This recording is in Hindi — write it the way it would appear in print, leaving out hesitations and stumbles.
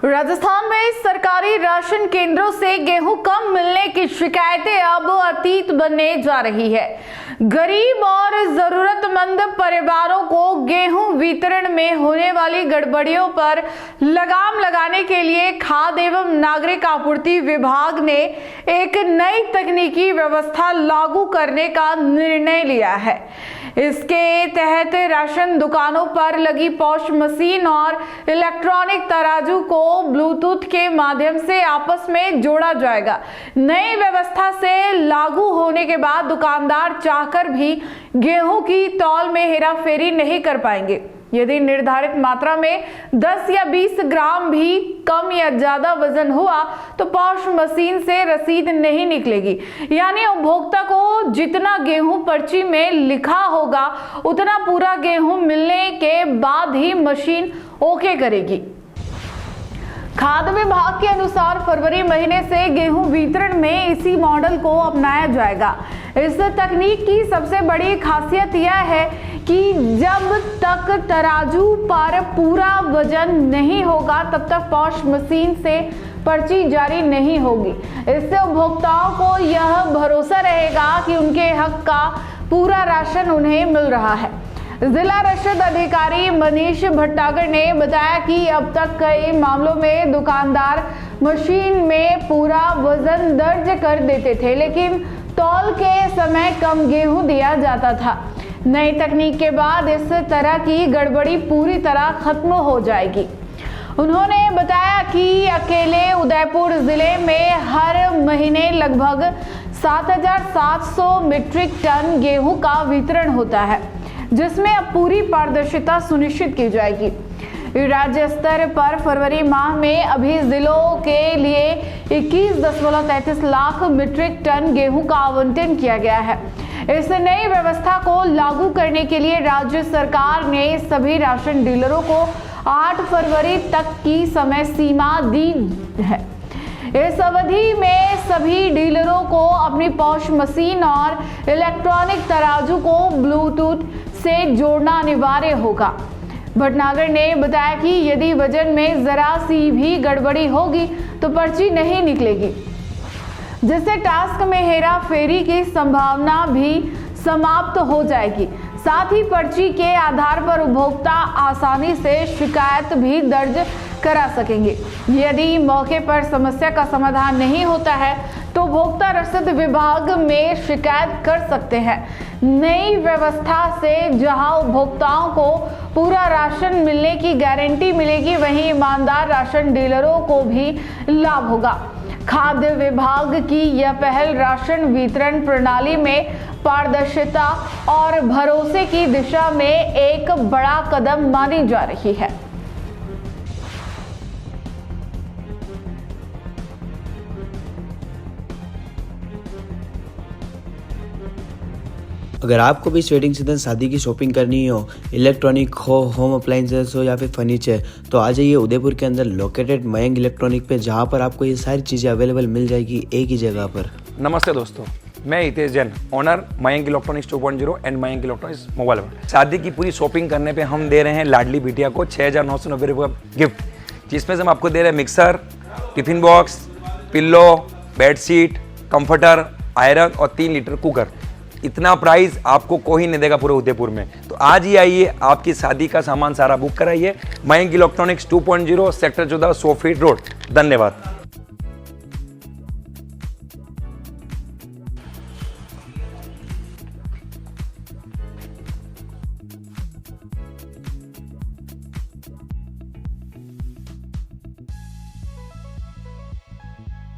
राजस्थान में सरकारी राशन केंद्रों से गेहूं कम मिलने की शिकायतें अब अतीत बनने जा रही है। गरीब और जरूरतमंद परिवारों को गेहूं वितरण में होने वाली गड़बड़ियों पर लगाम लगाने के लिए खाद्य एवं नागरिक आपूर्ति विभाग ने एक नई तकनीकी व्यवस्था लागू करने का निर्णय लिया है। इसके तहत राशन दुकानों पर लगी पॉश मशीन और इलेक्ट्रॉनिक तराजू को ब्लूटूथ के माध्यम से आपस में जोड़ा जाएगा। नई व्यवस्था से लागू होने के बाद दुकानदार चाहकर भी गेहूं की तौल में हेराफेरी नहीं कर पाएंगे। यदि निर्धारित मात्रा में 10 या 20 ग्राम भी कम या ज्यादा वजन हुआ तो पॉश मशीन से रसीद नहीं निकलेगी, यानी उपभोक्ता को जितना गेहूं पर्ची में लिखा होगा उतना पूरा गेहूं मिलने के बाद ही मशीन ओके करेगी। खाद्य विभाग के अनुसार फरवरी महीने से गेहूं वितरण में इसी मॉडल को अपनाया जाएगा। इस तकनीक की सबसे बड़ी खासियत यह है कि जब तक तराजू पर पूरा वजन नहीं होगा तब तक पॉश मशीन से पर्ची जारी नहीं होगी। इससे उपभोक्ताओं को यह भरोसा रहेगा कि उनके हक का पूरा राशन उन्हें मिल रहा है। जिला रसद अधिकारी मनीष भट्टागर ने बताया कि अब तक कई मामलों में दुकानदार मशीन में पूरा वजन दर्ज कर देते थे, लेकिन तौल के समय कम गेहूं दिया जाता था। नई तकनीक के बाद इस तरह की गड़बड़ी पूरी तरह खत्म हो जाएगी। उन्होंने बताया कि अकेले उदयपुर जिले में हर महीने लगभग 7,700 मीट्रिक टन गेहूं का वितरण होता है, जिसमें अब पूरी पारदर्शिता सुनिश्चित की जाएगी। राज्य स्तर पर फरवरी माह में अभी जिलों के लिए 21.33 लाख मीट्रिक टन गेहूं का आवंटन किया गया है। इस नई व्यवस्था को लागू करने के लिए राज्य सरकार ने सभी राशन डीलरों को 8 फरवरी तक की समय सीमा दी है। इस अवधि में सभी डीलरों को अपनी पॉश मशीन और इलेक्ट्रॉनिक तराजू को ब्लूटूथ से जोड़ना अनिवार्य होगा। भटनागर ने बताया कि यदि वजन में जरा सी भी गड़बड़ी होगी तो पर्ची नहीं निकलेगी, जिससे टास्क में हेरा फेरी की संभावना भी समाप्त हो जाएगी। साथ ही पर्ची के आधार पर उपभोक्ता आसानी से शिकायत भी दर्ज करा सकेंगे। यदि मौके पर समस्या का समाधान नहीं होता है तो उपभोक्ता रसद विभाग में शिकायत कर सकते हैं। नई व्यवस्था से जहां उपभोक्ताओं को पूरा राशन मिलने की गारंटी मिलेगी, वहीं ईमानदार राशन डीलरों को भी लाभ होगा। खाद्य विभाग की यह पहल राशन वितरण प्रणाली में पारदर्शिता और भरोसे की दिशा में एक बड़ा कदम मानी जा रही है। अगर आपको भी इस वेडिंग सीजन शादी की शॉपिंग करनी हो, इलेक्ट्रॉनिक हो, होम अप्लाइंसेस हो या फिर फर्नीचर, तो आ जाइए उदयपुर के अंदर लोकेटेड मयंक इलेक्ट्रॉनिक पे, जहां पर आपको ये सारी चीज़ें अवेलेबल मिल जाएगी एक ही जगह पर। नमस्ते दोस्तों, मैं Hitesh Jain, owner Mayank electronics 2.0 and Mayank electronics mobile world. शादी की पूरी शॉपिंग करने पे हम दे रहे हैं लाडली बिटिया को 6,990 रुपये का गिफ्ट, जिसमें से हम आपको दे रहे हैं mixer, tiffin box, pillow, bedsheet, comforter, iron और 3 लीटर कुकर। इतना प्राइस आपको कोई नहीं देगा पूरे उदयपुर में। तो आज ही आइए, आपकी शादी का सामान सारा बुक कराइए। Mayank electronics 2.0 sector 14 100 feet road. धन्यवाद।